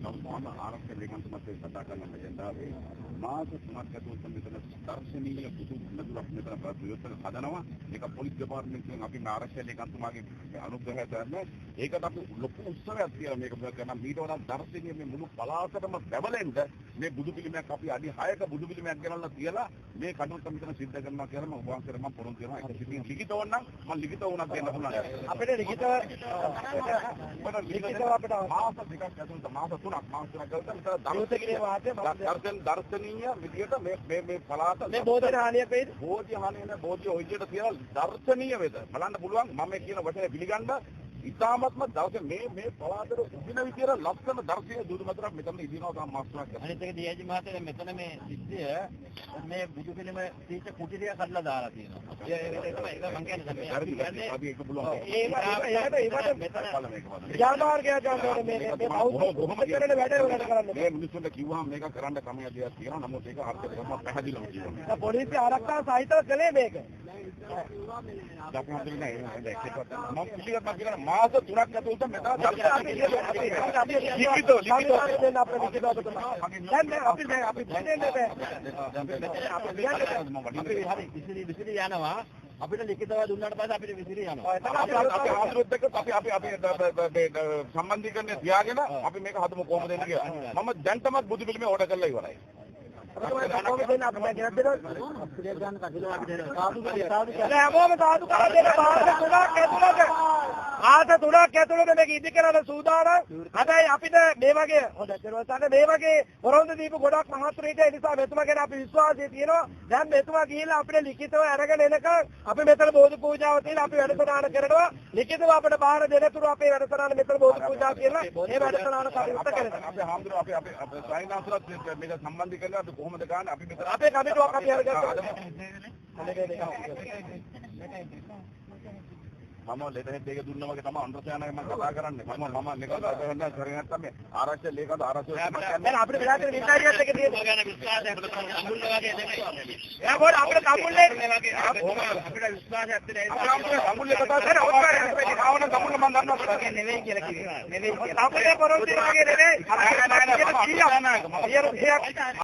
මම ආරක්ෂක ලේකම්තුමාත් එක්ක කතා කරන මැදදී මාස 3ක් ඇතුළත මෙතන දර්ශනීය බුදු මැදුරක් මෙතන ප්‍රතියෝත්සව හදනවා. ඒක පොලිස් දෙපාර්තමේන්තුවෙන් අපි ආරක්ෂක ලේකම්තුමාගේ අනුග්‍රහය ගන්න. ඒකට අපි ලොකු උත්සවයක් තියලා මේක කරන මීට වඩා දර්ශනීය මේ මුළු පළාතටම බැවලෙන්න මේ බුදු පිළිමයක් අපි අඩි 6ක බුදු පිළිමයක් ගෙනල්ලා තියලා මේ කටයුත්ත මෙතන සිද්ධ කරනවා කියලා මම වහන්සේට මම පොරොන්දු කරනවා. ඒක සිටින් ලිඛිතව නම් මම ලිඛිතව උනක් දෙන්න පුළුවන්. අපිට ලිඛිතව අපිට මාස දෙකක් ඇතුළත මාස 3ක් ඇතුළත දර්ශනීය විදියට මේ පළාත මේ බෝධිය හානියක් වෙයිද? බෝධිය හානිය නෑ. බෝධිය ඔය විදියට තියලා දර්ශනීය වේද බලන්න පුළුවන්. මම මේ කියන වචනේ පිළිගන්න ඉතාමත්ම දවසේ මේ පළාතට උදින විදියට ලස්සන දර්ශනීය දුදු මැදුරක් මෙතන ඉදිනවා තමයි මාස් 3ක්. අනිත් එක දියජි මහත්තයා මෙතන මේ සිද්ධිය මේ බුදු පිළිම තීච්ච කුටි ටික කඩලා දාලා තියෙනවා. ඒක මම කියන්නේ අපි ඒක පුළුවන්. ඒකට ජාමාර්ගය ගන්න මේ බෞද්ධ වැඩ කරන්නේ. මේ මිනිස්සුන්ට කිව්වහම මේක කරන්න ක්‍රමයක් දෙයක් තියෙනවා. නමුත් ඒක හරියට ගම පැහැදිලිවම කියනවා. පොලිසිය ආරක්ෂා සහිතව කළේ මේක. අපි හඳුනන්නේ නැහැ. මම පිළිගන්නවා කියන මාස 3ක් ඇතුළත මෙතන විසිරි යනවා. අපිට ලිඛිතව දුන්නාට පස්සේ අපිට විසිරි යනවා. අපි ආන්දරොත් එක්ක අපි සම්බන්ධීකරණය තියාගෙන අපි මේක හදමු කොහොමද දෙන්නේ කියලා. මම දැන්ටමත් බුදු පිළිමේ ඕඩර් කරලා ඉවරයි. ආස 3ක් ඇතුළත මේක ඉදි කරන සූදානම්. හැබැයි අපිට මේ වගේ හොඳ දරුවන්ට මේ වගේ පොරොන්දු දීපු ගොඩක් මහත්තුරුට ඒ නිසා මෙතුමා ගැන අපි විශ්වාසය තියෙනවා. දැන් මෙතුමා ගිහිල්ලා අපිට ලිඛිතව අරගෙන එනකන් අපි මෙතන බෝධි පූජාව තියලා අපි වැඩසටහන කරනවා. ලිඛිතව අපිට බාර දෙනතුරු අපේ වැඩසටහන මෙතන බෝධි පූජා කියලා මේ වැඩසටහන කටයුත්ත කරනවා. අපි හාමුදුරුවෝ අපි සායනාසලත් මේක සම්බන්ධ කරලා අපි කොහොමද ගන්න අපි මෙතන අපේ කමිටුවක් අපි අරගත්තා. මම ලෙටර් එක දුන්නා වගේ තමයි අනුරාධපුරේ මම කතා කරන්නේ. මම මේක කරගෙන නැත්නම් මේ ආරක්ෂක ලේකම් ආරක්ෂක දැන් අපිට වෙලා තියෙන විශ්වාසයත් එක තියෙන ගාන විශ්වාසයක් අඟුල්ල වගේ දෙකක්. එයා පොඩ අපිට කමුල්ලේ වගේ අපිට විශ්වාසයක් තියෙන අඟුල්ලේ කතා කරලා ඔක්කොම ආවන කමුල්ල මම දන්නවා නෙවෙයි කියලා කිව්වා. නෙවෙයි කියලා. අපිට පොරොන්දු වගේ නෙවෙයි.